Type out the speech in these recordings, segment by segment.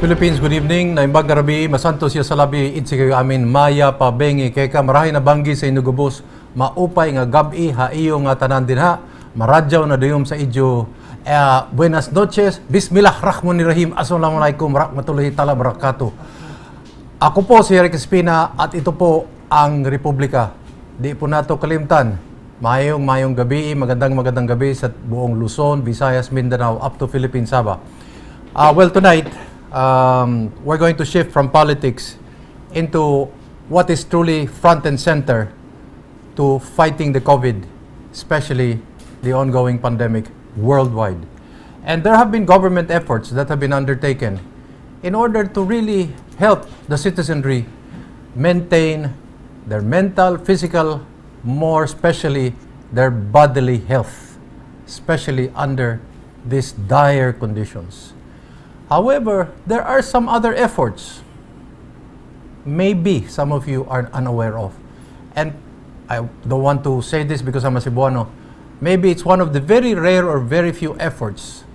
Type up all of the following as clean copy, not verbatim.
Philippines, good evening. Naimbag na rabi, masantos siya sa labi, itsi kayo amin, maya pa bengi, kay ka marahay na banggi sa inugubos, maupay nga gabi, haiyo nga tanan din ha, maradyaw na dayom sa idyo. Buenas noches, bismillahirrahmanirrahim, assalamualaikum, rahmatullahi ta'ala barakatuh. Ako po si Erik Espina at ito po ang Republika. Di po nato kalimtan. Mayong gabi, magandang gabi sa buong Luzon, Visayas, Mindanao, up to Philippines, Sabah. Well, tonight, we're going to shift from politics into what is truly front and center to fighting the COVID, especially the ongoing pandemic worldwide. And there have been government efforts that have been undertaken in order to really help the citizenry maintain their mental, physical, more especially their bodily health, especially under these dire conditions. However, there are some other efforts maybe some of you are unaware of. And I don't want to say this because I'm a Cebuano. Maybe it's one of the very rare or very few efforts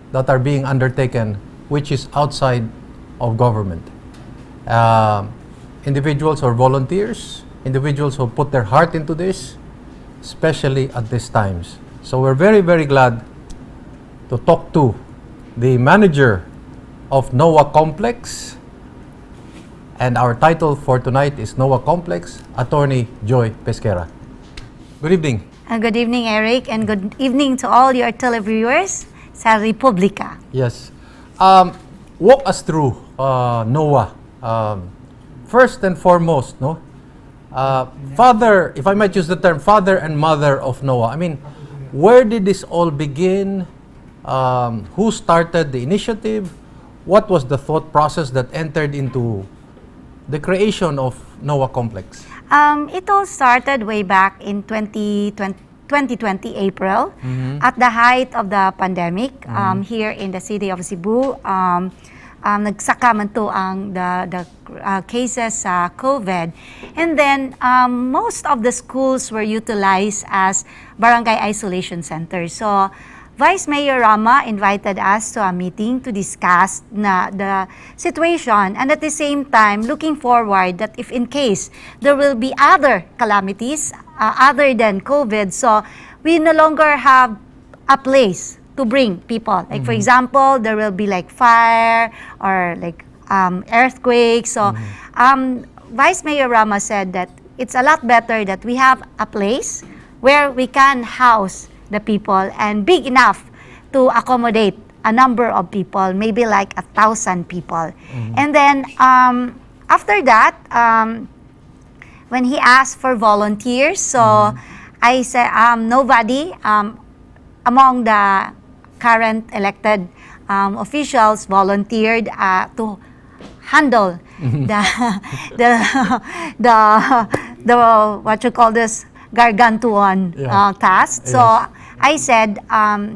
that are being undertaken which is outside of government. Individuals or volunteers, individuals who put their heart into this, especially at these times. So we're very, very glad to talk to the manager of NOAA Complex, and our title for tonight is NOAA Complex, Atty. Joy Pesquera. Good evening. Good evening, Eric, and good evening to all your televiewers sa Republika. Yes. Walk us through NOAA. First and foremost, no? Father, if I might use the term, father and mother of NOAA. I mean, where did this all begin? Who started the initiative? What was the thought process that entered into the creation of NOAA Complex? It all started way back in 2020 April, at the height of the pandemic here in the city of Cebu. Nagsaka man to ang the cases sa COVID. And then, most of the schools were utilized as barangay isolation centers. So, Vice Mayor Rama invited us to a meeting to discuss the situation, and at the same time looking forward that if in case there will be other calamities other than COVID, so we no longer have a place to bring people. Like for example, there will be like fire or like earthquakes. So Vice Mayor Rama said that it's a lot better that we have a place where we can house the people and big enough to accommodate a number of people, maybe like 1,000 people. And then after that, when he asked for volunteers, so I said nobody among the current elected officials volunteered to handle the what you call this gargantuan task. So I said, now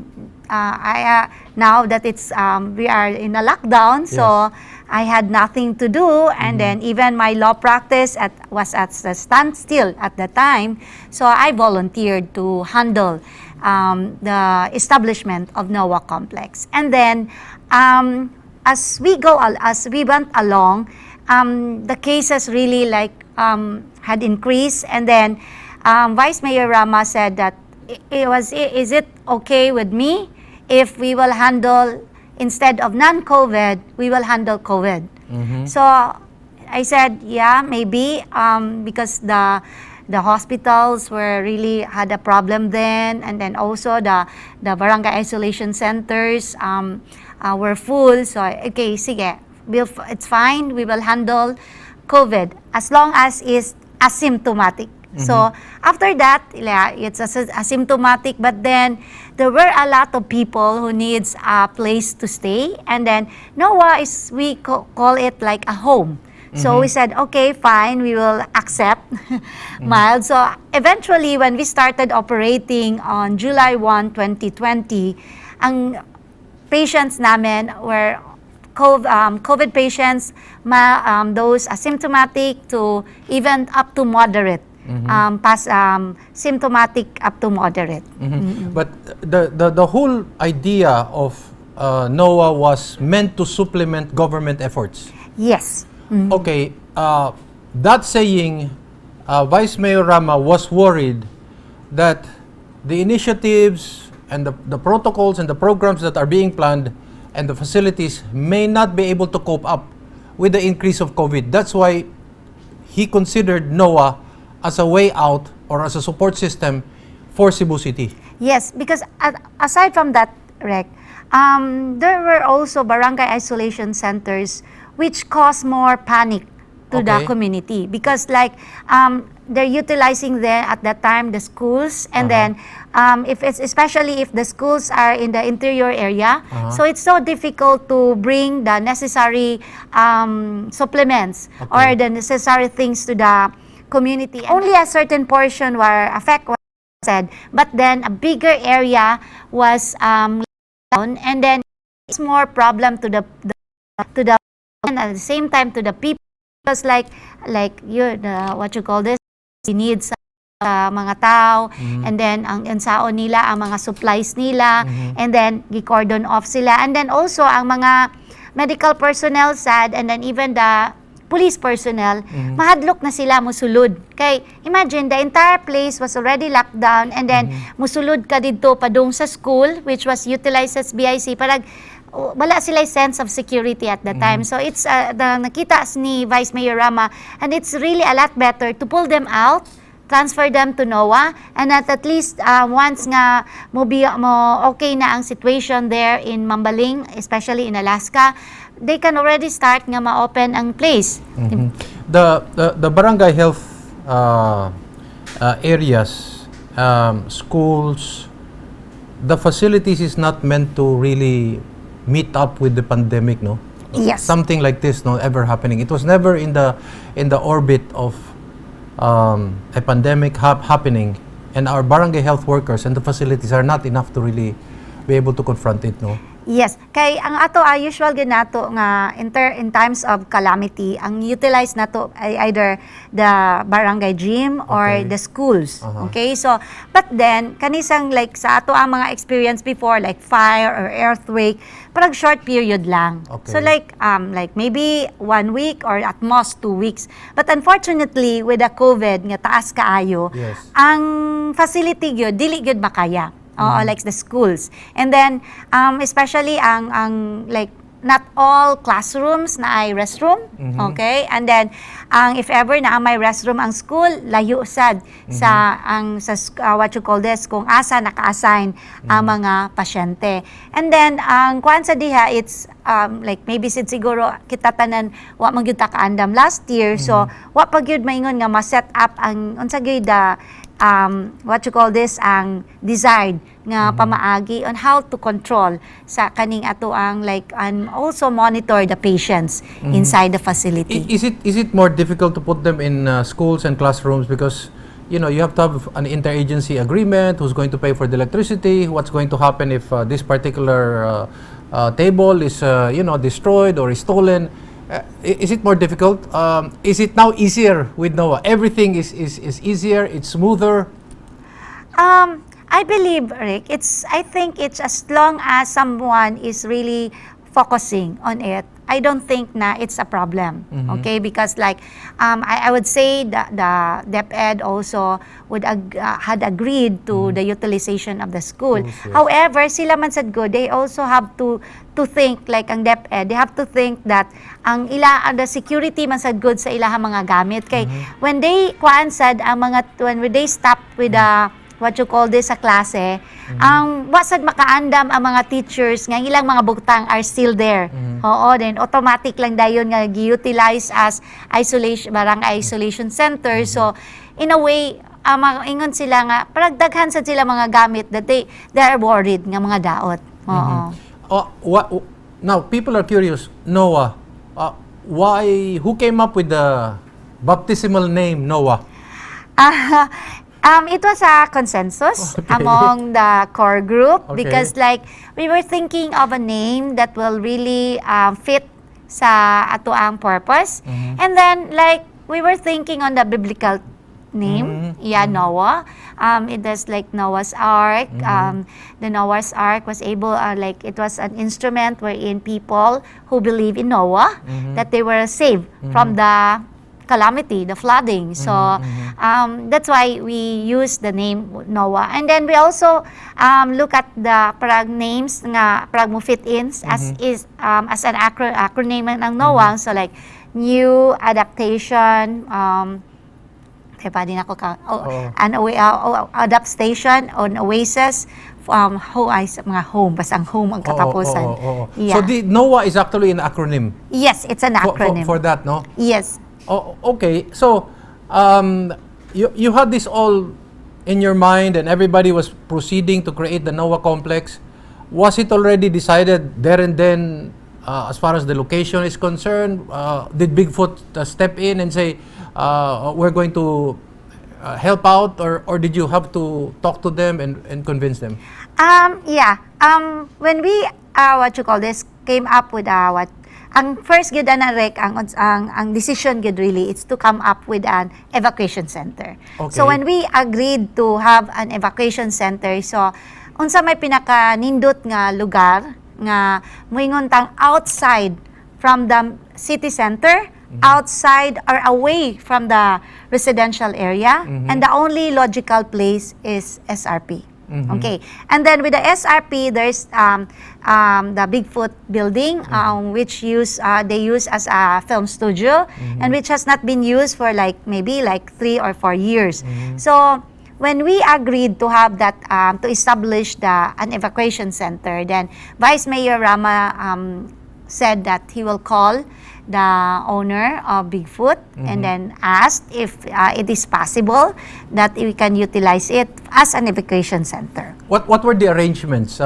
that it's we are in a lockdown, so I had nothing to do, and then even my law practice was at the standstill at the time. So I volunteered to handle the establishment of NOAA Complex. And then as we went along, the cases really had increased, and then Vice Mayor Rama said that is it okay with me if we will handle, instead of non-COVID, we will handle COVID? So I said, yeah, maybe, because the hospitals really had a problem then, and then also the barangay isolation centers were full. So okay, sige, it's fine, we will handle COVID as long as it's asymptomatic. So after that, it's asymptomatic, but then there were a lot of people who needs a place to stay, and then NOAA we call it like a home. So we said, okay, fine, we will accept mild. So eventually, when we started operating on July 1, 2020, ang patients namin were COVID patients, those asymptomatic to even up to moderate. Symptomatic up to moderate. But the whole idea of NOAA was meant to supplement government efforts. Yes. Okay, that saying, Vice Mayor Rama was worried that the initiatives and the protocols and the programs that are being planned and the facilities may not be able to cope up with the increase of COVID. That's why he considered NOAA as a way out or as a support system for Cebu City. Yes, because aside from that, Rec, there were also barangay isolation centers which cause more panic to the Okay. community because like they're utilizing there at that time the schools and then if it's especially if the schools are in the interior area, so it's so difficult to bring the necessary supplements or the necessary things to the community. Only a certain portion were affected, said, but then a bigger area was down, and then it's more problem to the and at the same time to the people, because like you what you call this, needs mga tao, and then ang saon nila ang mga supplies nila, and then gi-cordon off sila, and then also ang mga medical personnel sad, and then even the police personnel, mahadlok na sila musulod. Kay imagine the entire place was already locked down, and then musulod ka dito padung sa school which was utilized as BIC, parang wala sila sense of security at the time. So it's nakita ni Vice Mayor Rama, and it's really a lot better to pull them out, transfer them to NOAA, and at least once nga mo okay na ang situation there in Mambaling, especially in Alaska, they can already start nga ma-open ang place. The barangay health areas, schools, the facilities is not meant to really meet up with the pandemic, no? Yes. Something like this, no, ever happening. It was never in the orbit of a pandemic happening, and our barangay health workers and the facilities are not enough to really be able to confront it, no? Yes, kay ang ato usual ginato nga in times of calamity, ang utilize nato ay either the barangay gym or the schools. Okay? So, but then kanisang like sa ato ang mga experience before like fire or earthquake, parang short period lang. Okay. So like maybe 1 week or at most 2 weeks. But unfortunately with the COVID nga taas kaayo, Yes. ang facility gyud dili gyud makaya. Like the schools. And then, especially ang like, not all classrooms na ay restroom, okay? And then, if ever na may restroom ang school, layo sad sa what you call this, kung asa naka-assign ang mga pasyente. And then, ang kuan sa diha, it's like maybe siguro kita tanan wa man gyud ta kaandam last year, so wa pa gyud maingon nga ma-set up ang unsa gyud what you call this, ang desired nga pamaagi on how to control sa kaning ato ang like and also monitor the patients inside the facility. Is it more difficult to put them in schools and classrooms because you have to have an interagency agreement, who's going to pay for the electricity, what's going to happen if this particular table is destroyed or is stolen? Is it more difficult? Is it now easier with NOAA? Everything is easier, it's smoother? I believe, Rick, I think it's as long as someone is really focusing on it, I don't think na it's a problem. Okay, because like I would say the DepEd also had agreed to the utilization of the school. Yes. However, sila man sad good, they also have to think like ang DepEd, they have to think that ang the security man sad good sa ilahang mga gamit kay when they when they stop with the what you call this sa klase, ang wasad makaandam ang mga teachers nga ilang mga bugtang are still there. Oo, then automatic lang dayon nga gi-utilize as barangay isolation center. So in a way, ingon sila nga parang daghan sad sila mga gamit that they are worried nga mga daot. Oo. Now people are curious, NOAA, who came up with the baptismal name NOAA? It was a consensus among the core group because like we were thinking of a name that will really fit sa ato ang purpose. And then like we were thinking on the biblical name, NOAA. It is like Noah's Ark. The Noah's Ark was able, like it was an instrument wherein people who believe in Noah, that they were saved from the calamity, the flooding. So that's why we use the name Noah. And then we also look at the parang names nga parang mo fit in as an acronym ng Noah. So like new adaptation, adaptation on oasis, mga home, basang home ang katapusan. So the NOAA is actually an acronym. Yes, it's an acronym. For that, no? Yes. Oh, okay. So, you had this all in your mind, and everybody was proceeding to create the NOAA complex. Was it already decided there and then, as far as the location is concerned? Did Bigfoot step in and say, we're going to help out, or did you have to talk to them and convince them? When we came up with ang first gid na rek ang decision gid really it's to come up with an evacuation center. Okay. So when we agreed to have an evacuation center, so unsa may pinaka nindot nga lugar nga moingon tang outside from the city center, outside or away from the residential area, and the only logical place is SRP. Okay, and then with the SRP, there's the Bigfoot building, which they use as a film studio, and which has not been used for maybe 3 or 4 years. So when we agreed to have that, to establish an evacuation center, then Vice Mayor Rama said that he will call the owner of Bigfoot and then asked if it is possible that we can utilize it as an evacuation center. What were the arrangements?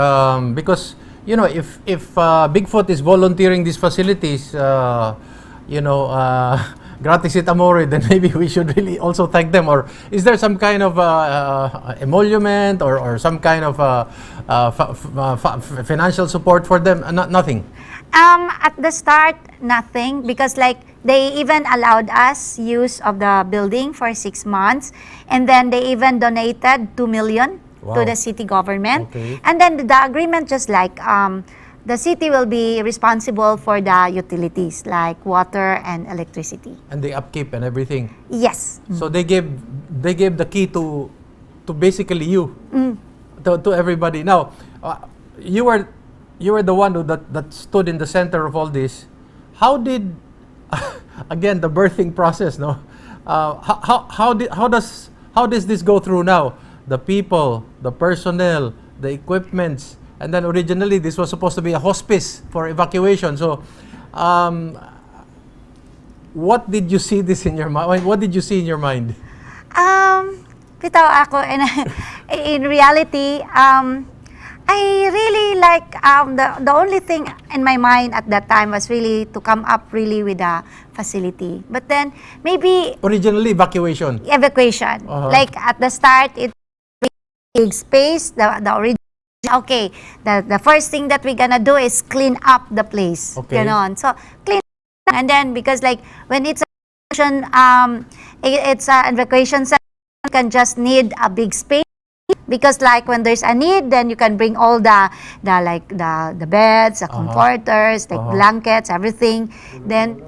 Because if Bigfoot is volunteering these facilities, gratis it amore, then maybe we should really also thank them. Or is there some kind of emolument or some kind of financial support for them? Nothing. At the start, nothing, because they even allowed us use of the building for 6 months, and then they even donated 2 million to the city government. Okay. And then the agreement just the city will be responsible for the utilities like water and electricity. And the upkeep and everything. Yes. So they gave the key to basically you, to everybody. Now, you were the one that stood in the center of all this. How did again the birthing process? No, how does this go through now? The people, the personnel, the equipments, and then originally this was supposed to be a hospice for evacuation. So, what did you see this in your mind? What did you see in your mind? Bitaw ako, in reality, I really the only thing in my mind at that time was really to come up really with a facility. But then maybe Originally evacuation. Like at the start, it big space. The original. Okay, the first thing that we're gonna do is clean up the place. Okay. Ganon. So clean, and then because when it's an evacuation center, you can just need a big space. Because when there's a need, then you can bring all the beds, the comforters, blankets, everything. Then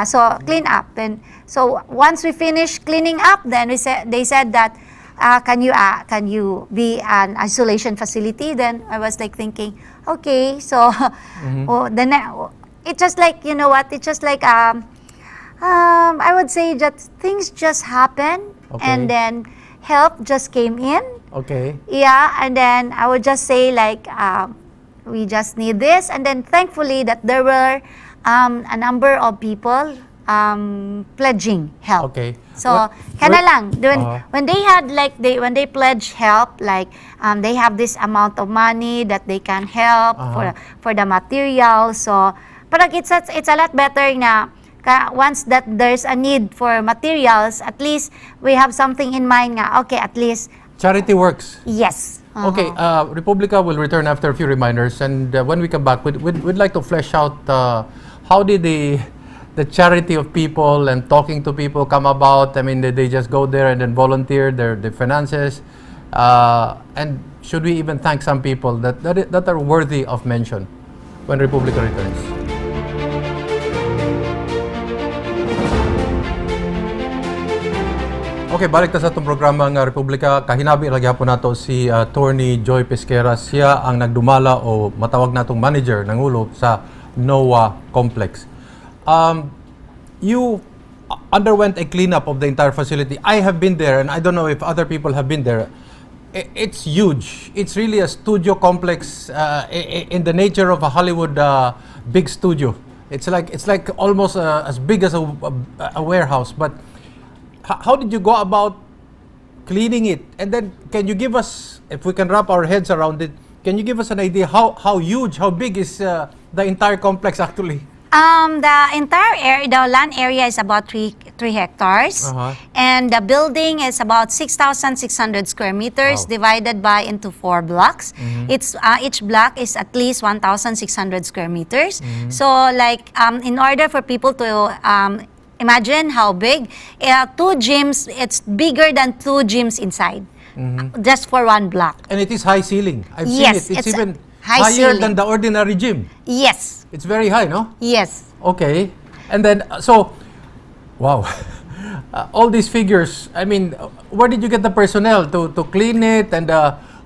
so clean up. Then so once we finish cleaning up, then they said that can you be an isolation facility? Then I was thinking, okay, so then it's just it's just I would say that things just happen, and then help just came in. Okay. Yeah, and then I would just say we just need this, and then thankfully that there were a number of people pledging help. Okay. So when they had when they pledge help, they have this amount of money that they can help for the material. So parang it's a lot better na once that there's a need for materials, at least we have something in mind nga, okay, at least charity works. yes. Okay, Republika will return after a few reminders, and when we come back, we'd like to flesh out how did the charity of people and talking to people come about. I mean, did they just go there and then volunteer their finances? And should we even thank some people that are worthy of mention when Republika returns? Okay, balik na sa itong programa ng Republika. Kahinabi lagi po nato si Atty. Joy Pesquera. Siya ang nagdumala o matawag natong manager ng ulo sa NOAA complex. You underwent a cleanup of the entire facility. I have been there, and I don't know if other people have been there. It's huge. It's really a studio complex in the nature of a Hollywood big studio. It's like almost as big as a warehouse. But how did you go about cleaning it? And then, can you give us, if we can wrap our heads around it, can you give us an idea how huge, how big is the entire complex actually? The entire area, the land area is about 3 hectares, and the building is about 6,600 square meters, divided by into 4 blocks. It's each block is at least 1,600 square meters. So, like, in order for people to imagine how big, 2 gyms, it's bigger than 2 gyms inside, just for 1 block. And it is high ceiling. I've Yes, seen it. It's even high higher ceiling than the ordinary gym. Yes. It's very high, no? Yes. Okay. And then, so, wow. All these figures, I mean, where did you get the personnel to clean it? And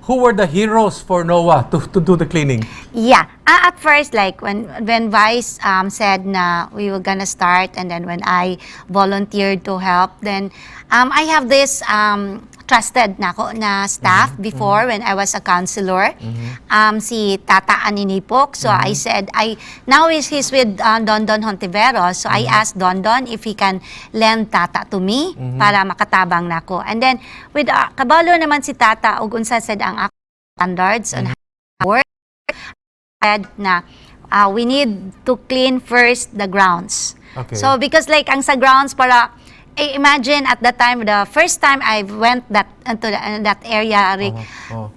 who were the heroes for NOAA to do the cleaning? Yeah. At first, like, when Vice said na we were gonna start, and then when I volunteered to help, then I have this trusted na staff before when I was a counselor, si Tata Aninipok. So I said, now he's with Don Hontiveros. So I asked Don if he can lend Tata to me para makatabang nako. And then with kabalo naman si Tata ug unsa said ang standards on work, said na we need to clean first the grounds. Okay. So because like ang sa grounds para imagine at that time, the first time I went into that area, Rick,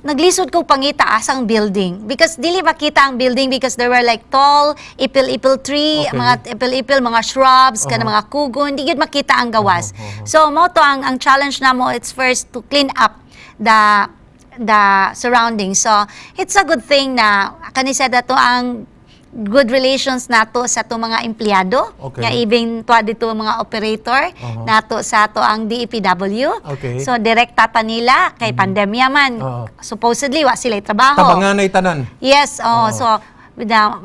naglisod ko pangita asang building. Because dili makita ang building because there were like tall, ipil-ipil tree, mga ipil-ipil, mga shrubs, kana mga kugo, hindi yun makita ang gawas. So, mo to ang challenge na mo, it's first to clean up the surroundings. So, it's a good thing na, kanisa dato ang good relations nato sa to mga empleyado, nga even to dito mga operator nato sa to ang DEPW. So direkta ta nila kay pandemya man. Supposedly wa sila trabaho. Tabanganay tanan. Yes, so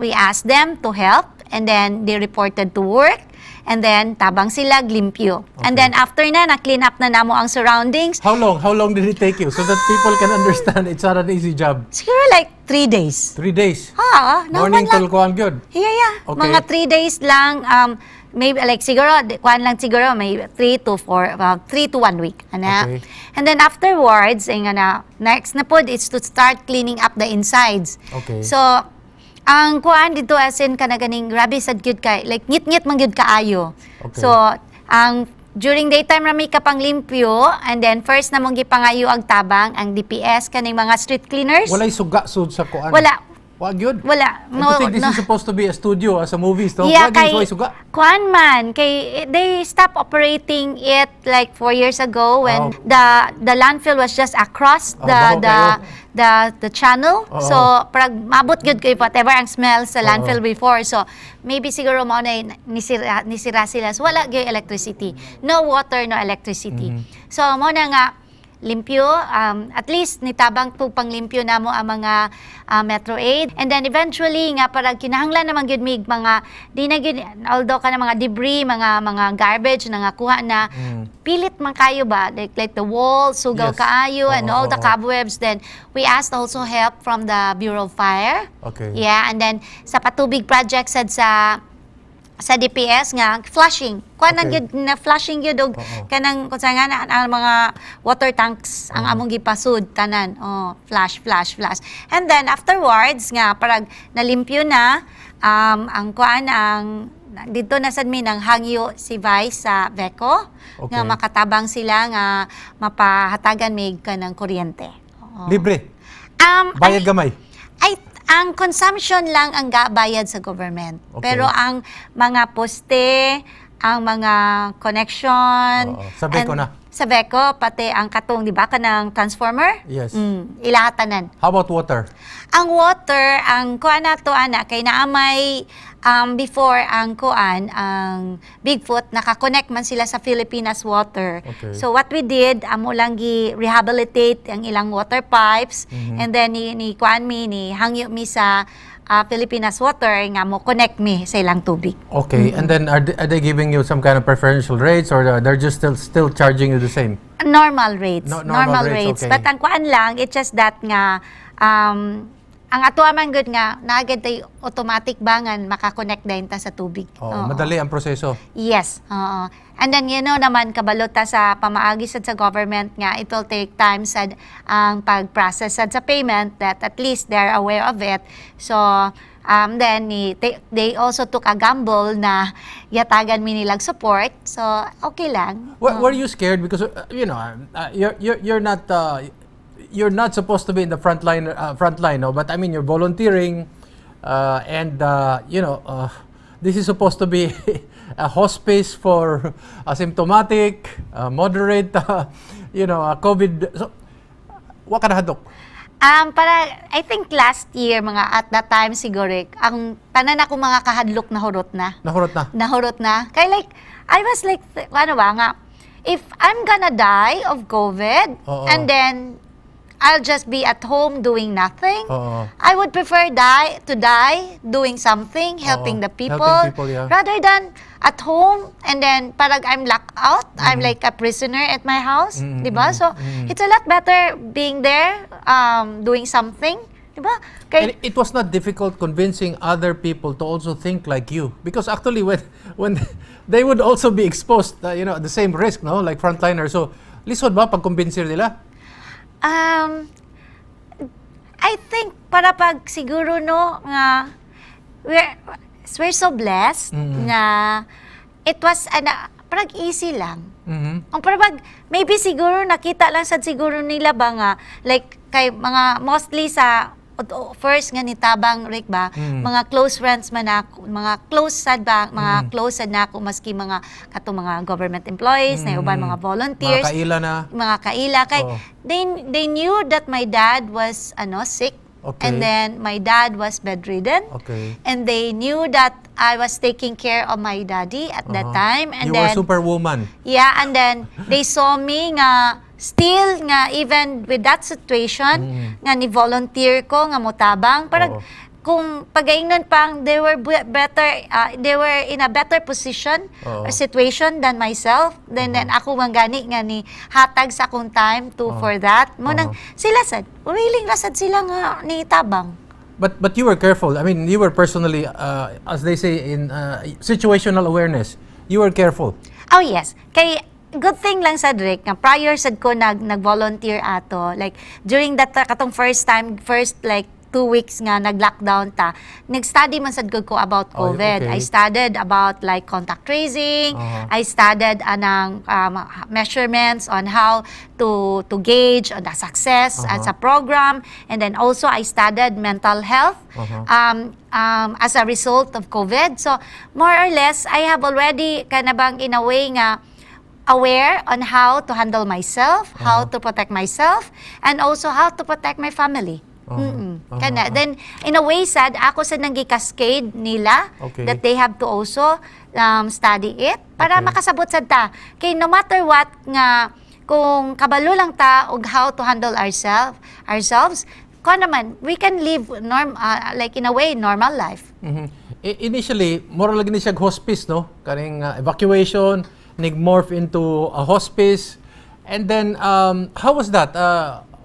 we asked them to help, and then they reported to work. And then, tabang sila, glimpyo. And then, after na clean up na namo ang surroundings. How long did it take you so that people can understand it's not an easy job? Siguro like 3 days. 3 days? naman Morning till kuan good? Yeah. Okay. Mga 3 days lang, maybe like siguro, kuan lang siguro, may 3 to 1 week. Okay. And then afterwards, next na po is to start cleaning up the insides. Okay. So, ang kuan dito as in kanaganing grabe sad gyud kay like ngit-ngit man gyud kaayo. Okay. So ang during daytime rami ka pang limpyo, and then first na mong gipangayo ang tabang ang DPS kaning mga street cleaners. Walay suga sud sa kuan. Wala. Wag yun. Wala. And to think this is supposed to be a studio as a movie, no? Yeah, Wag kay yun suga. kuan man kay they stopped operating it like 4 years ago when the landfill was just across the channel. So parang mabot gyud kay whatever ang smell sa landfill before. So maybe siguro mo na nisira sila. So wala gyud electricity. No water, no electricity. So mo na nga limpyo, at least nitabang to panglimpyo namo ang mga Metro Aid, and then eventually nga para kinahanglan naman gyud mig mga di na gyud although kana mga debris, mga garbage na nga kuha na pilit man kayo ba like the wall sugaw kaayo and all the cobwebs. Then we asked also help from the Bureau of Fire. Yeah, and then sa patubig project sad sa DPS nga flushing kuan gyud na flushing gyud og kanang kunsa nga ang mga water tanks ang among gipasud tanan flush. And then afterwards nga parag nalimpyo na ang kuan ang dito na sad mi nang hangyo si Vice sa Veco nga makatabang sila nga mapahatagan mig kanang kuryente. Libre. Bayad gamay. Ang consumption lang ang bayad sa government. Pero ang mga poste, ang mga connection, Sabi ko na. sa Veco, pati ang katong, di ba, kanang transformer? Yes. Ilahatanan. How about water? Ang water, ang kuan nato ana kay naamay before ang kuan ang Bigfoot naka-connect man sila sa Filipinas Water. Okay. So what we did, amo lang gi rehabilitate ang ilang water pipes and then ni kuan ni hangyo mi sa Filipinas Water nga mo connect mi sa ilang tubig. Okay. And then are they giving you some kind of preferential rates or they're just still charging you the same? Normal rates. Normal rates, okay. But ang kuan lang, it's just that nga ang ato man good nga naagad tay automatic bangan makakonect dayon ta sa tubig. Oh, madali ang proseso. Yes. Oo. And then naman kabalo ta sa pamaagi sad sa government nga it will take time sad ang pag-process sad sa payment that at least they're aware of it. So then they also took a gamble na yatagan mi nilang support. So okay lang. Were you scared because you're not supposed to be in the front line, no? But I mean, you're volunteering, and this is supposed to be a hospice for asymptomatic, moderate, COVID. So, what ka nahadok? I think last year, at that time siguro, ang tanan ako mga kahadlok nahurot na. Nahurot na. Kaya I was like, ano ba nga, if I'm gonna die of COVID, and then I'll just be at home doing nothing. I would prefer to die doing something, helping the people, yeah. rather than at home and then parang I'm locked out. I'm like a prisoner at my house, diba? So it's a lot better being there, doing something, diba? And it was not difficult convincing other people to also think like you, because actually when they would also be exposed, the same risk, no, like frontliners. So lisod ba pag convince nila? I think para pag siguro no nga we're so blessed nga it was parang easy lang. Ang parang maybe siguro nakita lang sad siguro nila ba nga like kay mga mostly sa first nga nitabang Rick ba mga close friends man ako, mga close sad ba mga close sad na ako maski mga katong mga government employees na uban mga volunteers mga kaila kay they knew that my dad was sick. Okay. And then my dad was bedridden. Okay. And they knew that I was taking care of my daddy at that time. And you were superwoman. Yeah, and then they saw me nga still nga even with that situation nga ni volunteer ko nga motabang parang kung pagaingnon pang they were in a better position or situation than myself then ako man gani nga ni hatag sa akong time for that mo nang sila sad willing ra sad sila nga ni tabang. But you were careful. I mean, you were personally as they say in situational awareness. You were careful. Oh yes. Kay good thing lang sa Drake nga prior sad ko nag-volunteer ato like during that katong first like 2 weeks nga nag-lockdown ta nag-study man sad ko about COVID. Okay. I studied about like contact tracing. I studied anang measurements on how to gauge on the success as a program, and then also I studied mental health as a result of COVID. So more or less I have already kanabang in a way nga aware on how to handle myself, how to protect myself, and also how to protect my family. Then, in a way, sad, ako sa nang-cascade nila that they have to also study it para makasabot sad ta. Kay no matter what nga, kung kabalo lang ta og how to handle ourselves, naman, we can live like in a way, normal life. Initially, more lang ni siya hospice, no? Karing evacuation, nag-morph into a hospice. And then, how was that?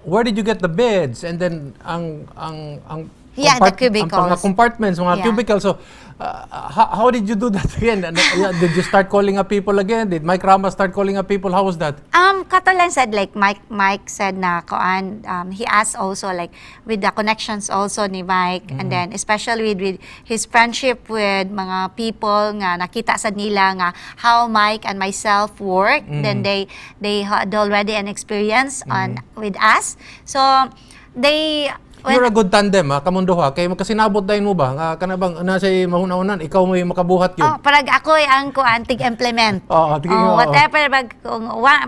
Where did you get the beds? And then, the cubicles. Ang compartments, mga cubicles. So, how did you do that again? Did you start calling up people again? Did Mike Rama start calling up people? How was that? Katalan said, like Mike said na he asked also like with the connections also ni Mike and then especially with his friendship with mga people nga nakita sad nila nga how Mike and myself work. Then they had already an experience with us. So they you're a good tandem, ha, kamundo ha. Kaya makasinabot dahil mo ba? Kanabang nasa mahuna-unan, ikaw mo yung makabuhat yun. Parag ako ang antig-implement. Whatever,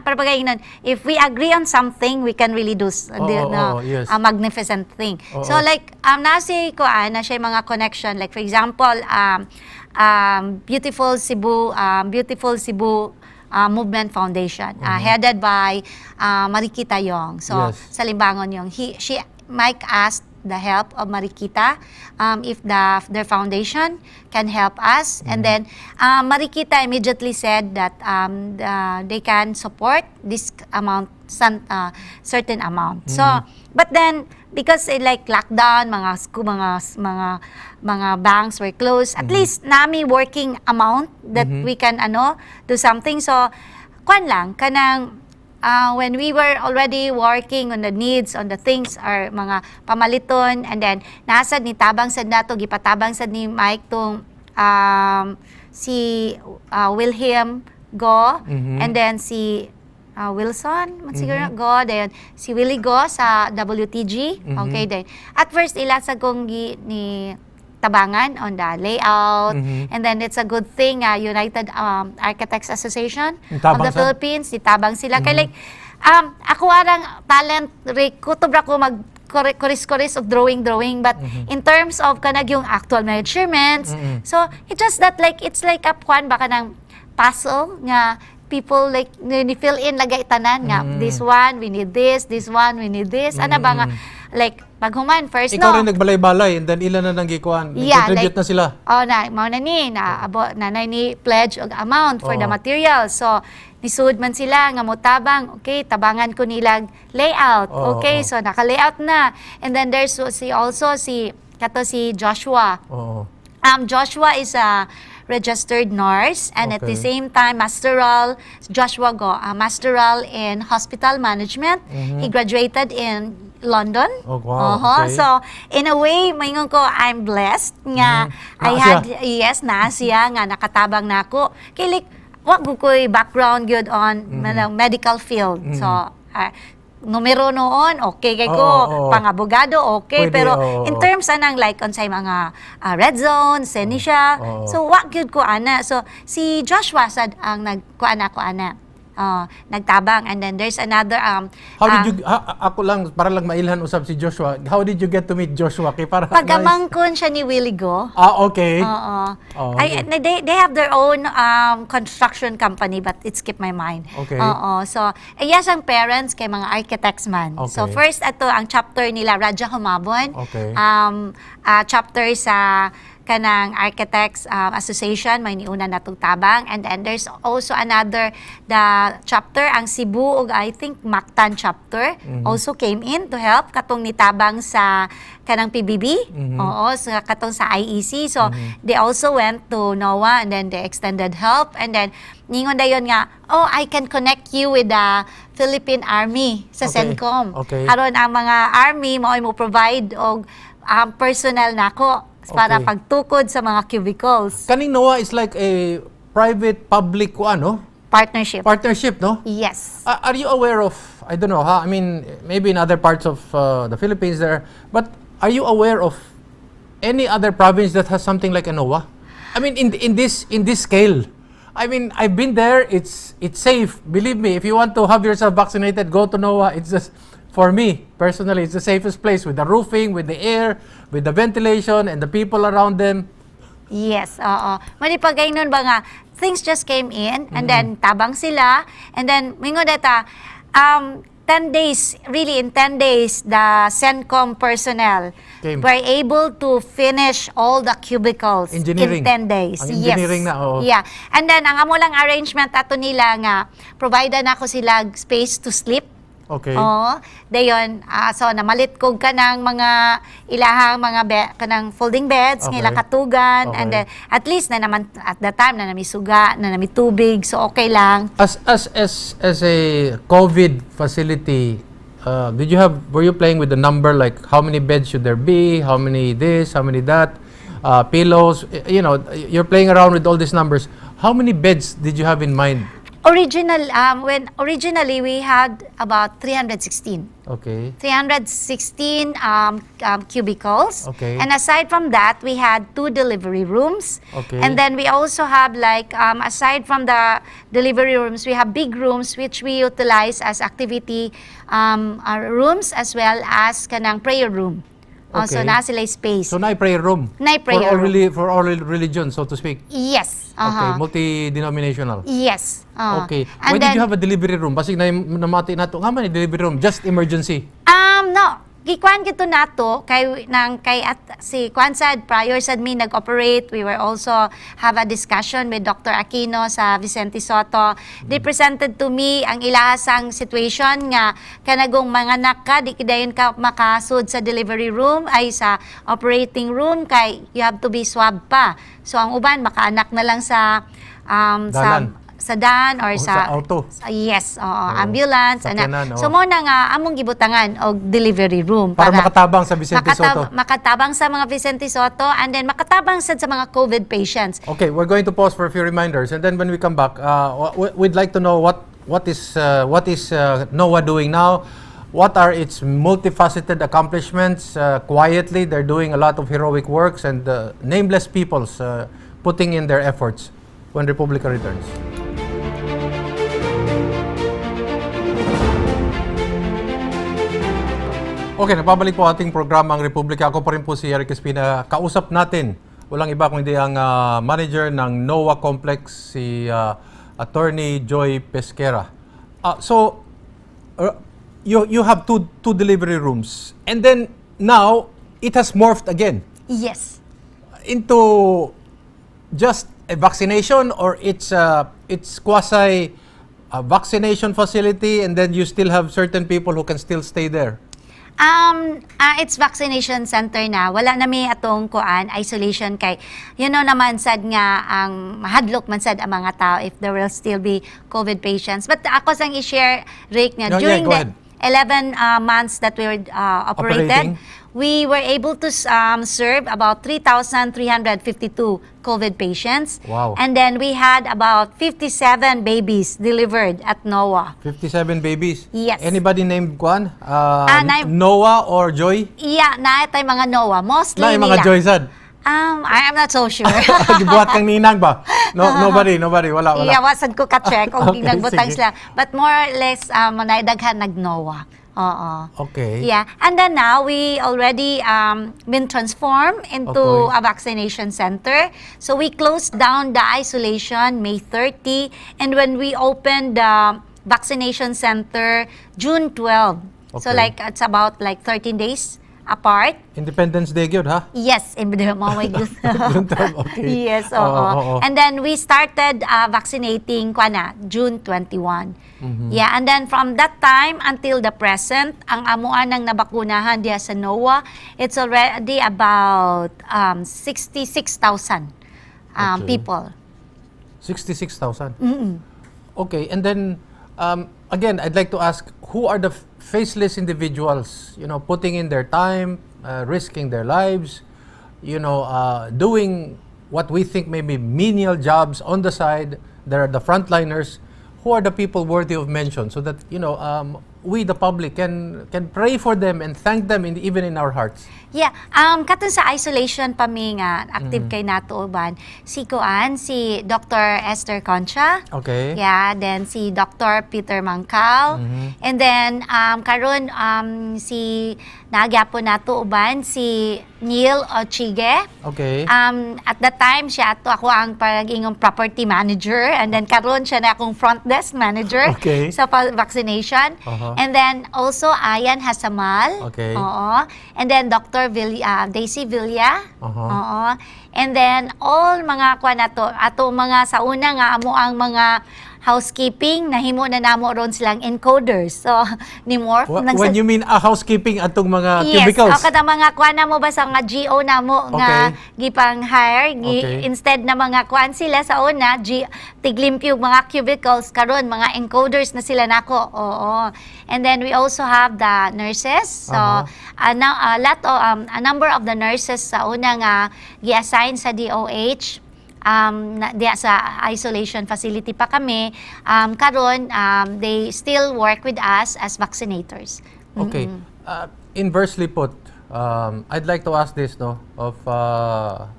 parang nun, if we agree on something, we can really do yes. a magnificent thing. So like, nasa na siya mga connection. Like for example, Beautiful Cebu Movement Foundation, headed by Marikita Yong. So, Yes. sa Limbangon Yong, Mike asked the help of Marikita if their foundation can help us. And then, Marikita immediately said that they can support this amount, certain amount. So, but then, because like lockdown, mga banks were closed, at least nami working amount that we can do something. So kanang when we were already working on the needs, on the things, or mga pamaliton, and then nasad ni tabang sad nato, gipatabang sad ni Mike tong si William Go, and then si Wilson, siguro Go, then si Willie Go sa WTG. Okay, then at first ila sa kong ni tabangan on the layout, and then it's a good thing United Architects Association of the Philippines, itabang sila kay like ako arang talent kutob ra ko mag kuris-kuris of drawing, but in terms of kanag yung actual measurements, so it's just that like it's like a kwan baka ng puzzle nga people like ni fill in lagay tanan nga this one we need this one we need this, ana ba nga like pag human first ikaw rin nagbalay-balay, and then ilan na nang gikuan, contribute like, na sila. Mao na ni ni pledge og amount for the material. So nisud man sila nga motabang, okay, tabangan ko nilang layout. Okay, so naka-layout na. And then there's si Joshua. Joshua is a registered nurse, and at the same time masteral in hospital management. He graduated in London. So in a way maingon ko I'm blessed nga naa siya nga nakatabang nako kay like wa ko'y background gyud on medical field. So numero noon, okay kay ko, pang-abogado, okay. Pwede, pero in terms anang like on sa mga red zone, siya. So, wag yun ko ana. So, si Joshua sad ang nagkuana ko ana. Nagtabang, and then there's another how did you ako lang para lang mailhan usab si Joshua, how did you get to meet Joshua kay para pagamangkon siya ni Willie Go. Okay. They have their own construction company, but it skipped my mind. Okay. So yes, ang parents kay mga architects man. So first ato ang chapter nila Radya Humabon. Chapter sa kanang Architects Association, may niuna natong tabang, and then there's also another chapter ang Cebu ug I think Mactan chapter also came in to help katong nitabang sa kanang PBB, sa katong sa IEC. So they also went to NOAA, and then they extended help, and then ningon dayon nga, I can connect you with the Philippine Army sa CENTCOM. Aron ang mga army mo provide og personnel nako para pagtukod sa mga cubicles. Kaning NOAA is like a private-public partnership, no? Yes. Are you aware of, I don't know, I mean, maybe in other parts of the Philippines there, but are you aware of any other province that has something like a NOAA? I mean, in this scale. I mean, I've been there, it's safe. Believe me, if you want to have yourself vaccinated, go to NOAA. It's just, for me, personally, it's the safest place with the roofing, with the air, with the ventilation, and the people around them. Yes, manipagay nun ba nga, things just came in, and then tabang sila, and then, mingo data, 10 days, really in 10 days, the CENTCOM personnel were able to finish all the cubicles in 10 days. Ang engineering na, Yeah. And then, ang amo lang arrangement ato nila nga, provide na ko sila space to sleep. Dayon, so namalit kog kanang mga ilahang mga kanang folding beds nga katugan, and then at least na naman at that time na namisuga, na nami tubig, so okay lang. As a COVID facility, were you playing with the number, like how many beds should there be, how many this, how many that, pillows, you're playing around with all these numbers. How many beds did you have in mind? Originally we had about 316. Okay. 316 cubicles. Okay. And aside from that, we had 2 delivery rooms. Okay. And then we also have aside from the delivery rooms, we have big rooms which we utilize as activity rooms as well as kanang prayer room. So Okay. na sila space. So, prayer room? Nay prayer room. For all religion, so to speak? Yes. Okay, multi-denominational? Yes. Okay. And Why then, did you have a delivery room? Basig namati na ito. Nga man, delivery room? Just emergency? No. Gikuan kito nato kay si Kwan sad prior sad mi nag-operate. We were also have a discussion with Dr. Aquino sa Vicente Soto. They presented to me ang ilahasang situation nga kanagong manganak ka di kidayon ka makasud sa delivery room ay sa operating room kay you have to be swab pa. So ang uban makaanak na lang sa Dalan. sa dan or Sa auto. Yes, ambulance sakyanan, So mo na nga among gibutangan og delivery room Para makatabang sa Vicente Soto. makatabang sa mga Vicente Soto and then makatabang sad sa mga COVID patients. Okay, we're going to pause for a few reminders, and then when we come back, we'd like to know what is NOAA doing now. What are its multifaceted accomplishments? Quietly, they're doing a lot of heroic works, and nameless peoples putting in their efforts when Republika returns. Okay, nagbabalik po ating programang Republika. Ako pa rin po si Erik Espina. Kausap natin, walang iba kundi ang manager ng NOAA Complex, si Attorney Joy Pesquera. You have two delivery rooms, and then now it has morphed again Yes. into just a vaccination, or it's quasi a vaccination facility, and then you still have certain people who can still stay there. It's vaccination center na. Wala na may atong isolation kay naman sad nga ang mahadlok man sad ang mga tao if there will still be COVID patients. But ako sang i-share, Rick, nga during go the ahead. 11 months that we were operated, we were able to serve about 3,352 COVID patients. Wow. And then we had about 57 babies delivered at NOAA. 57 babies? Yes. Anybody named Kwan? named- Noah or Joy? Iya, na tay mga NOAA. Mostly Na yung mga nila. Joy sad? I'm not so sure. Gibuhat kang ninang ba? Nobody, wala. Iya, wasad ko ka-check kung Okay, nagbutang sige. sila. But more or less, daghan nag-NOAA. Oo. Okay. Yeah. And then now, we already been transformed into Okay. a vaccination center. So we closed down the isolation May 30. And when we opened the vaccination center, June 12. So Okay. it's about 13 days apart. Independence Day gyud ha? Yes, in the Maway Youth. June 12, okay. Yes, oo. Oo. And then we started vaccinating June 21. Yeah, and then from that time until the present, ang amuan ng nabakunahan diya sa NOAA, it's already about 66,000 Okay. people. 66,000? Okay, and then, again, I'd like to ask, who are the faceless individuals, putting in their time, risking their lives, doing what we think may be menial jobs on the side? There are the frontliners. Who are the people worthy of mention, so that we, the public, can pray for them and thank them even in our hearts? Yeah, katong sa isolation pa mi nga active kay nato uban si Dr. Esther Concha. Okay. Yeah, then si Dr. Peter Mangkal. And then karon si nagyapo nato uban si Neil Ochige. Okay. At that time siya ako ang pagiging property manager, and then karon siya na akong front desk manager Okay. sa vaccination. And then also Ayan Hasamal. Okay. Oo. And then Dr. Daisy Villa. Oo. And then all mga ato mga sa una nga amo ang mga housekeeping, nahimo na namo ron silang encoders. So, ni Morph. When you mean housekeeping atong mga Yes, cubicles? o kada mga kuan na mo ba sa nga GO na mo nga gipang hire, Okay. instead na mga kuan sila sa una, tiglimpyo mga cubicles karon mga encoders na sila nako. Oo. And then we also have the nurses. So a number of the nurses sa una nga gi-assign sa DOH diya sa isolation facility pa kami, karon they still work with us as vaccinators. Okay. Inversely put, I'd like to ask this of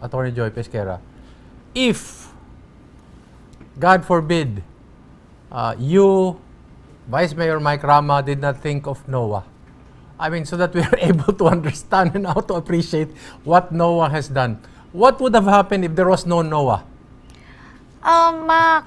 Attorney Joy Pesquera. If, God forbid, you, Vice Mayor Mike Rama, did not think of NOAA, I mean, so that we are able to understand and how to appreciate what NOAA has done. What would have happened if there was no NOAA?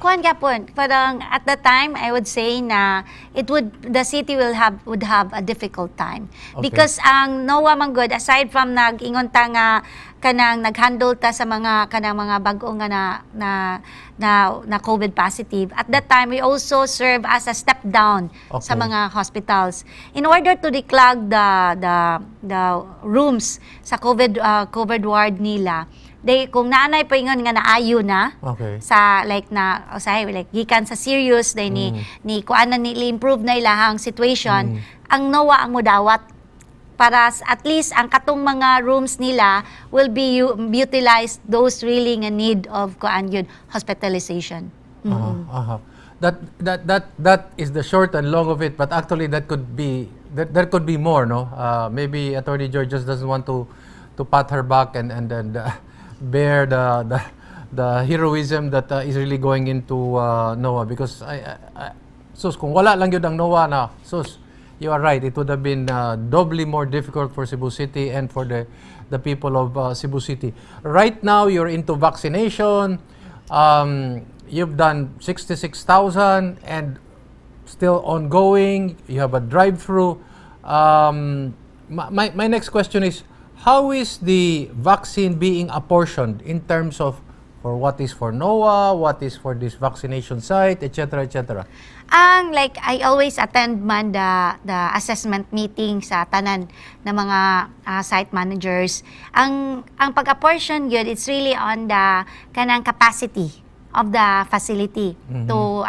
Kuan gapon, parang at the time I would say na the city would have a difficult time. Okay. Because ang NOAA man good, aside from nag-ingon ta nga kanang naghandle ta sa mga kanang mga bag-o nga na COVID positive. At that time we also serve as a step down sa mga hospitals in order to declog the rooms sa COVID ward nila. Kung naanay pa ingon nga naayo na sa like gikan sa serious ni kuan na nila improve na ilahang situation, ang NOAA ang modawat para at least ang katong mga rooms nila will be utilized those really in need of kuan yun hospitalization. That is the short and long of it, but actually that could be there could be more, no? Maybe Attorney George just doesn't want to pat her back and bear the heroism that is really going into NOAA, because sus kung wala lang yun ang NOAA na sus, you are right, it would have been doubly more difficult for Cebu City and for the people of Cebu City. Right now you're into vaccination, you've done 66,000 and still ongoing, you have a drive-through. My next question is, how is the vaccine being apportioned in terms of for what is for NOAA, what is for this vaccination site, etc., etc.? Like I always attend man the assessment meeting sa tanan na mga site managers. Ang pag-apportion yun, it's really on the kanang capacity of the facility to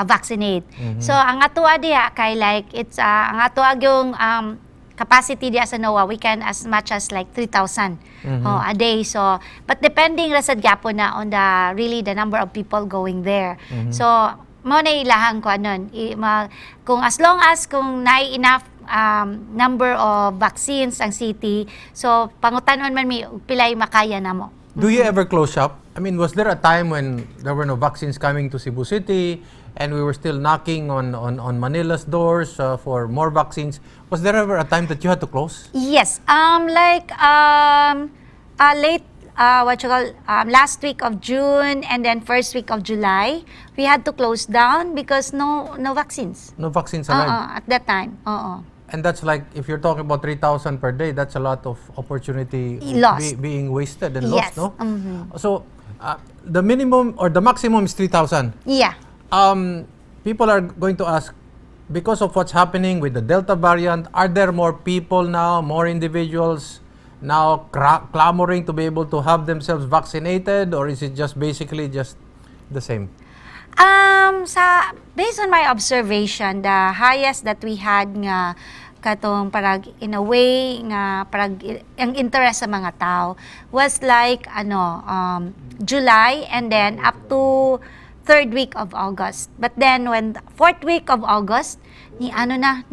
vaccinate. So ang atoa diha kay like it's ang atoa yung capacity diya sa NOAA, we can as much as like 3,000 a day. So, but depending rasad gyapon na on the number of people going there. So, mo na ilahang ko anon. Kung as long as kung nai enough number of vaccines ang city, so pangutanon man mi pilay makaya namo. Do you ever close shop? I mean, was there a time when there were no vaccines coming to Cebu City and we were still knocking on Manila's doors for more vaccines? Was there ever a time that you had to close? Yes. Last week of June and then first week of July, we had to close down because no vaccines. No vaccines alive? At that time. And that's like, if you're talking about 3,000 per day, that's a lot of opportunity being wasted and lost, no? So, the minimum or the maximum is 3,000. Yeah. People are going to ask, because of what's happening with the Delta variant, are there more people now, more individuals now clamoring to be able to have themselves vaccinated, or is it just basically just the same? Based on my observation, the highest that we had nga katong parag in a way nga parag ang interest sa mga tao was like July and then up to third week of August. But then when fourth week of August, ni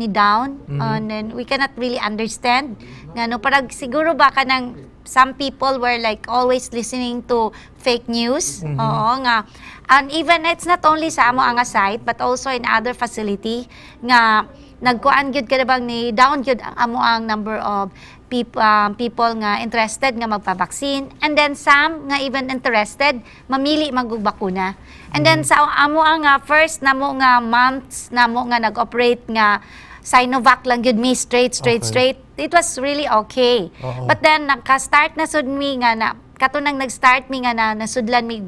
down, and then we cannot really understand nga parag siguro baka nang some people were like always listening to fake news. Oo nga. And even it's not only sa amo nga site but also in other facility nga nagkuan gyud kada bang ni down gyud ang amo ang number of people nga interested nga magpa-vaccine, and then some nga even interested mamili magbakuna. And then sa amo ang first namo nga months namo nga nag-operate nga Sinovac lang gyud mi straight. It was really okay. But then naka-start na sud mi nga na katunang nag-start mi nga na nasudlan mi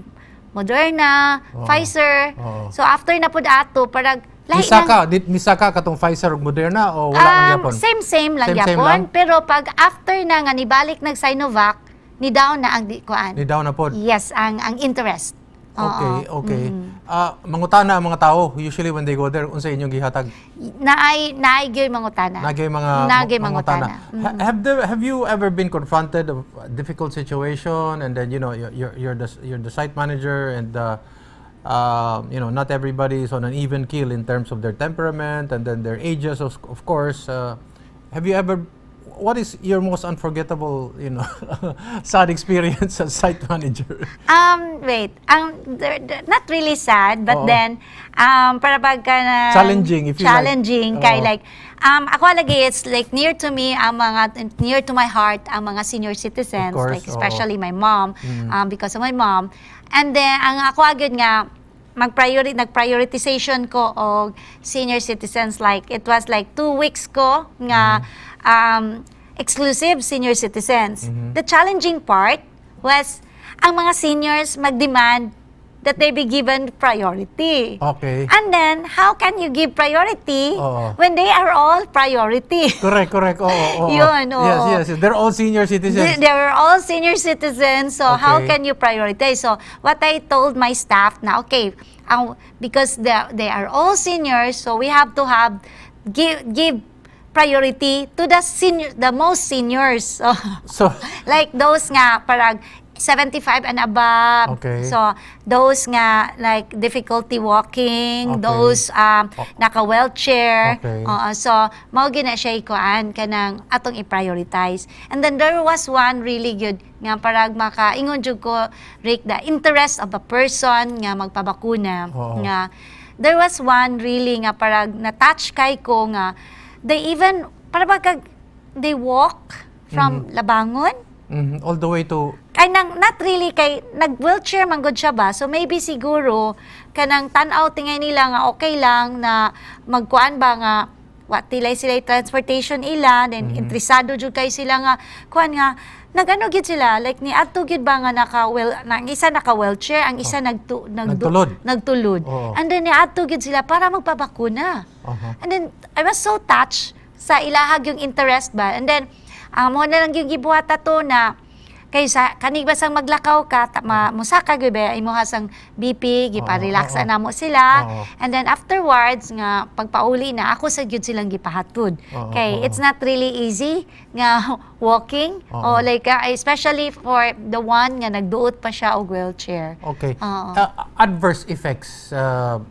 Moderna, Pfizer. So after na pud ato parag Nisaka katong Pfizer ug Moderna o wala man gyapon? Same lang gyapon, pero pag after na nga nibalik nag Sinovac, ni down na ang kuan. Ni down na pod. Yes, ang interest. Okay. Mangutana ang mga tao usually when they go there unsa inyong gihatag? Naay gyud mangutana. Nagay mangutana. Have you ever been confronted of a difficult situation and then you're the site manager and not everybody is on an even keel in terms of their temperament and then their ages of course. Have you ever, what is your most unforgettable, sad experience as site manager? Not really sad, but then, para pag ka na... Challenging, if you challenging, like. kay like, ako lagi, it's like near to me, near to my heart, ang mga senior citizens, Of course, like especially my mom, because of my mom. And then, ang ako agad nga, nag-prioritization ko og senior citizens, like it was like 2 weeks ko nga exclusive senior citizens. The challenging part was ang mga seniors mag-demand that they be given priority. Okay. And then, how can you give priority Oo. when they are all priority? Correct. Oo. Yun, oo. Yes. They're all senior citizens. They were all senior citizens, so how Okay. can you prioritize? So, what I told my staff na, okay, because they are all seniors, so we have to give priority to the most seniors. So, Like those nga, parang 75 and above. Okay. So, those nga, like, difficulty walking, Okay. those naka-wheelchair. Okay. So, mao gina siya ikuan kanang atong i-prioritize. And then there was one really good nga parang makaingon jud ko, Rick, the interest of a person nga magpabakuna. Oo. Nga, there was one really nga parang na-touch kay ko nga, they even, parang they walk from Labangon. all the way to Kay not really kay nag-wheelchair man gud siya ba, so maybe siguro kanang tan-aw tingay nila nga okay lang na magkuan ba nga tilay sila transportation ila, then interesado jud kay sila nga kuan nga nagano gid sila, like ni adto gid ba nga ang isa naka-wheelchair, ang isa nagtulod. Oo. And then ni adto gid sila para magpabakuna. Uh-huh. And then I was so touched sa ilahag yung interest ba, and then mo na lang yung gibuhata to na kaysa kanig basang maglakaw ka musaka gyud ba imo hasang BP gipa-relax na mo sila, and then afterwards nga pagpauli na ako sa gyud silang gipahatod kay it's not really easy nga walking like especially for the one nga nagduot pa siya og wheelchair. Okay. Adverse effects.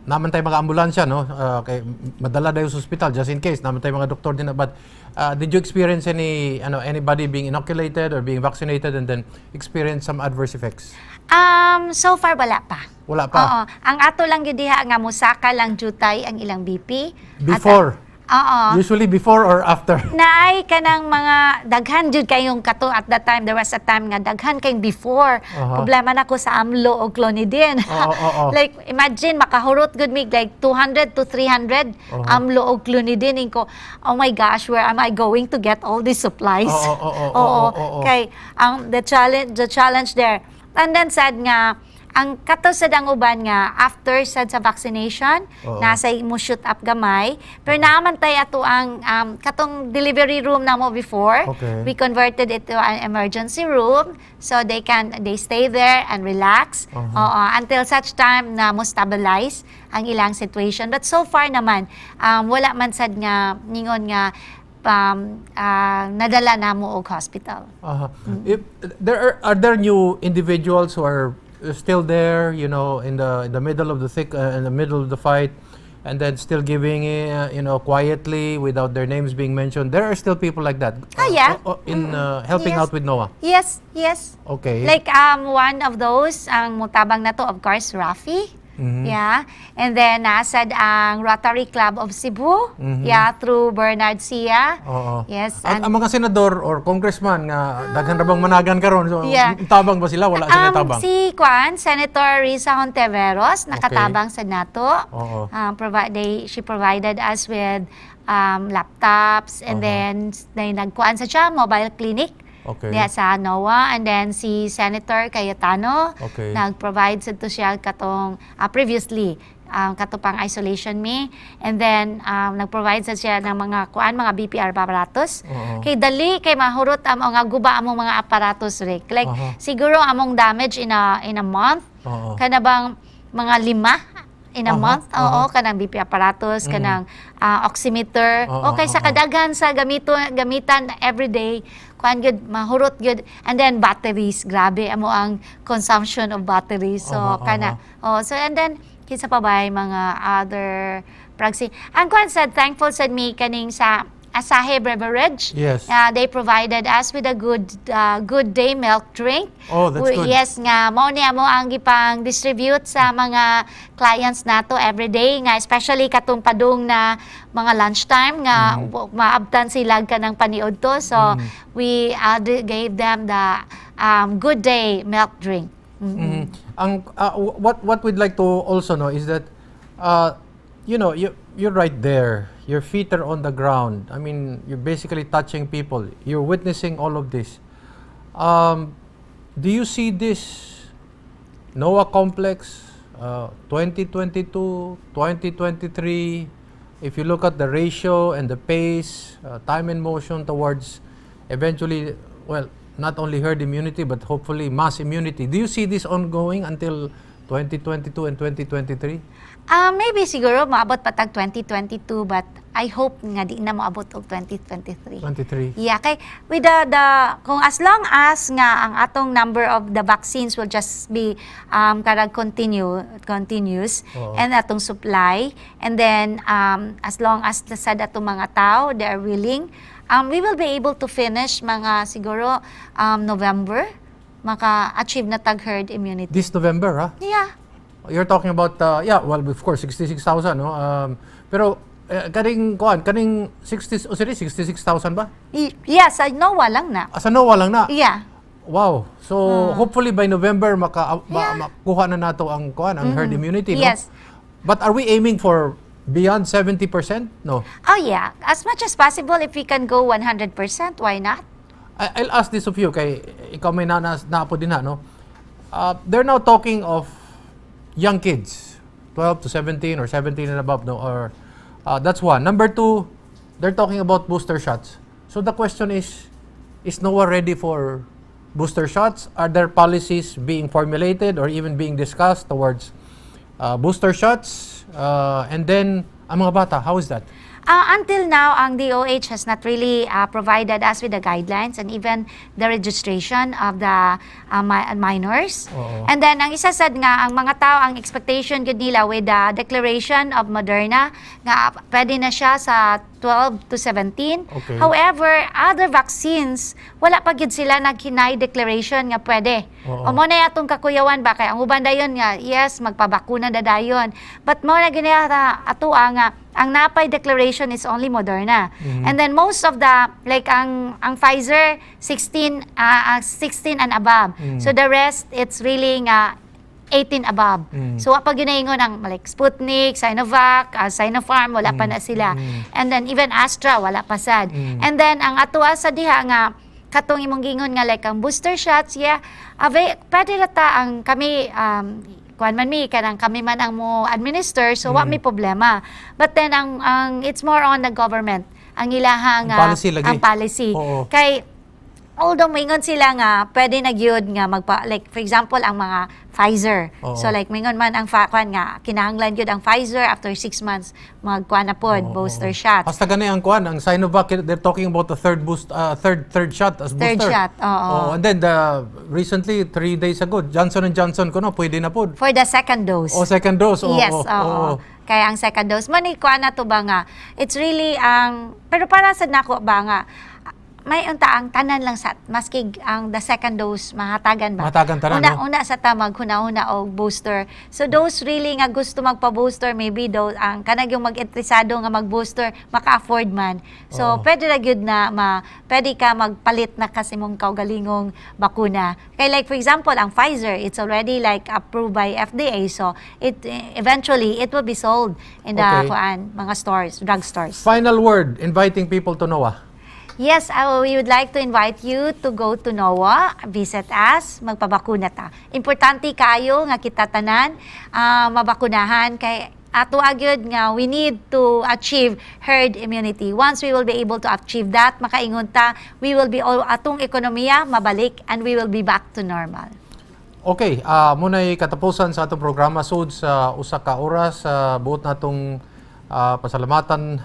Naman tayo mga ambulansya, no? Kay madala dayo sa hospital just in case. Naman tayo mga doktor din. But did you experience anybody being inoculated or being vaccinated and then experience some adverse effects? So far wala pa. Wala pa? Oo. Ang ato lang gyud diha nga musaka lang jutay ang ilang BP. Before? Oo. Usually before or after? Naay kanang mga daghan jud kayong kato at that time, there was a time nga daghan kayong before. Problema na ko sa amlo o clonidine. Like imagine makahurot gud mig like 200 to 300 amlo o clonidine ko. Oh my gosh, where am I going to get all these supplies? Kay the challenge there. And then said nga ang kato sa danguban nga after sa vaccination nasa mo shoot up gamay, pero naaman tay ato ang katong delivery room na mo before. We converted it to an emergency room so they stay there and relax until such time na mo stabilize ang ilang situation. But so far naman wala man sad nga ningon nga nadala na mo og hospital. If are there new individuals who are still there, in the middle of the in the middle of the fight, and then still giving, quietly without their names being mentioned? There are still people like that. In helping out with NOAA. Yes. Okay. Like one of those, ang mutabang na to, of course, Rafi. Yeah. And then nasad ang Rotary Club of Cebu. Yeah, through Bernard Sia. Yes. Ang mga senador or congressman nga daghan ra bang managan karon, so tabang ba sila? Wala sila tabang. Si Senator Risa Hontiveros nakatabang sa NATO. She provided us with laptops, and then nagkuan sa siya mobile clinic. Diya sa NOAA, and then si Senator Cayetano nag-provide sa to siya katong previously katupang isolation me, and then nag-provide sa siya ng mga mga BPR aparatos. Kay dali kay mahurot ang mga guba among mga aparatos, Rick. Like siguro among damage in a month Oo. Kanabang mga 5 in a Aha, month, oo, aha. kanang BP apparatus, kanang oximeter, Oo, okay, sa oo. kadaghan sa gamitan everyday, kuan gyud mahurot gyud, and then batteries, grabe amo ang consumption of batteries, so Aha, kana, so and then kinsa pa ba mga other proxy. Ang kuan said, thankful said me kaning sa Asahi Beverage. Yes. They provided us with a good day milk drink. Oh, that's good. Yes nga, mao niya mo ang gipang distribute sa mga clients nato every day nga, especially katong padung na mga lunchtime nga maabtan sila kanang paniod to. So we gave them the good day milk drink. Mhm. What we'd like to also know is that you're right there. Your feet are on the ground. I mean, you're basically touching people. You're witnessing all of this. Do you see this NOAA complex 2022, 2023? If you look at the ratio and the pace, time and motion towards eventually, well, not only herd immunity but hopefully mass immunity. Do you see this ongoing until 2022 and 2023? Maybe siguro maabot patag 2022, but I hope nga di na maabot og 2023. 23. Yeah, kay with the kung as long as nga ang atong number of the vaccines will just be karag continuous, Oo. and atong supply, and then as long as sa atong mga tao they are willing, we will be able to finish mga siguro November maka-achieve na tag herd immunity. This November, ha? Yeah. You're talking about, well, of course, 66,000, no? Pero, kaning 66,000 ba? Yes, I know walang na. Sa NOAA lang na? Yeah. Wow. So, hopefully by November, Yeah. makuha na nato ang herd immunity, no? Yes. But are we aiming for beyond 70%? No. Oh yeah, as much as possible, if we can go 100%, why not? I'll ask this of you, kay ikaw may naapo din ha, no? They're now talking of young kids, 12 to 17 or 17 and above, no? Or that's one. Number two, they're talking about booster shots. So the question is NOAA ready for booster shots? Are there policies being formulated or even being discussed towards booster shots? And then, ang mga bata, how is that? Until now, ang DOH has not really provided us with the guidelines and even the registration of the minors. Oo. And then, ang isa sad nga, ang mga tao, ang expectation gud nila with the declaration of Moderna, nga pwede na siya sa 12 to 17. Okay. However, other vaccines, wala pa gid sila naghinay declaration nga pwede. Oo. O mo na atong kakuyawan ba, kay ang uban dayon nga, yes, magpabakuna na dayon. But mo na ginaya ato nga, ang napay declaration is only Moderna. And then most of the, like ang Pfizer, 16 and above. So the rest, it's really nga 18 above. So pag ginaingon ang like Sputnik, Sinovac, Sinopharm, wala pa na sila. And then even Astra, wala pa sad. And then ang atua sa diha nga, katong imong gingon nga like ang booster shots, yeah, pwede rata ang kami, kuan man mi kanang kami man ang mo administer, so wa may problema. But then ang it's more on the government ang ilahang Ang policy lagi. ang policy. Oo. Kay although maingon sila nga pwede na gyud nga like for example ang mga Pfizer. Oo. So like maingon man ang kuan nga kinahanglan gyud ang Pfizer after 6 months magkuan na pod booster shots. Hasta ganay ang ang Sinovac, they're talking about the third shot as Third booster. shot, oo. And then recently 3 days ago, Johnson & Johnson pwede na pod. For the second dose. O second dose. Oo, Yes, oo, oo. oo. Kaya ang second dose, kuha na to ba nga, it's really, pero para sa nako ba nga, may unta ang tanan lang sa, maski ang the second dose, mahatagan ba? Mahatagan tanan, no? Una sa tamag, huna-huna o booster. So those really nga gusto magpa-booster, maybe those, ang kanag yung mag-interesado nga mag-booster, maka-afford man. So pwede na gyud na, pwede ka magpalit na kasi mong kaugalingong bakuna. Kaya like for example, ang Pfizer, it's already like approved by FDA. So eventually, it will be sold in the mga stores, drug stores. Final word, inviting people to NOAA. Yes, we would like to invite you to go to NOAA, visit us, magpabakuna ta. Importante kayo nga kita tanan mabakunahan kay ato agyud nga we need to achieve herd immunity. Once we will be able to achieve that, makaingon ta, we will be atong ekonomiya mabalik and we will be back to normal. Okay, muna'y katapusan sa atong programa sud sa usa ka oras buot natong pasalamatan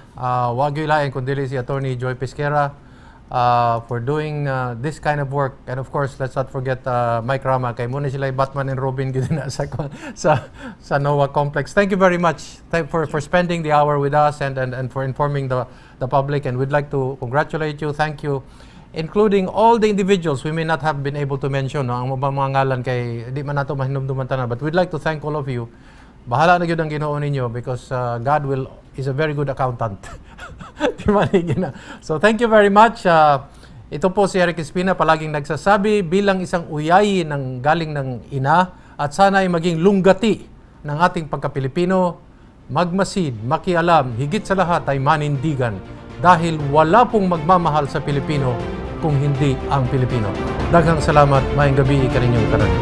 wa gyud lain kun dili si Atty. Joy Pesquera for doing this kind of work. And of course, let's not forget Mike Rama kay muna sila Batman and Robin gid na sa NOAA complex. Thank you very much for spending the hour with us and for informing the public, and we'd like to congratulate you. Thank you, including all the individuals we may not have been able to mention, no? Ang mga ngalan kay di man nato mahinumduman tanan, but we'd like to thank all of you. Bahala na gyud ang Ginoo ninyo because God is a very good accountant. Di man gina. So thank you very much. Ito po si Erik Espina, palaging nagsasabi bilang isang uyayi ng galing ng ina, at sana ay maging lunggati ng ating pagka-Pilipino, magmasid, makialam, higit sa lahat ay manindigan, dahil wala pong magmamahal sa Pilipino kung hindi ang Pilipino. Daghang salamat, maayong gabi kaninyong tanan.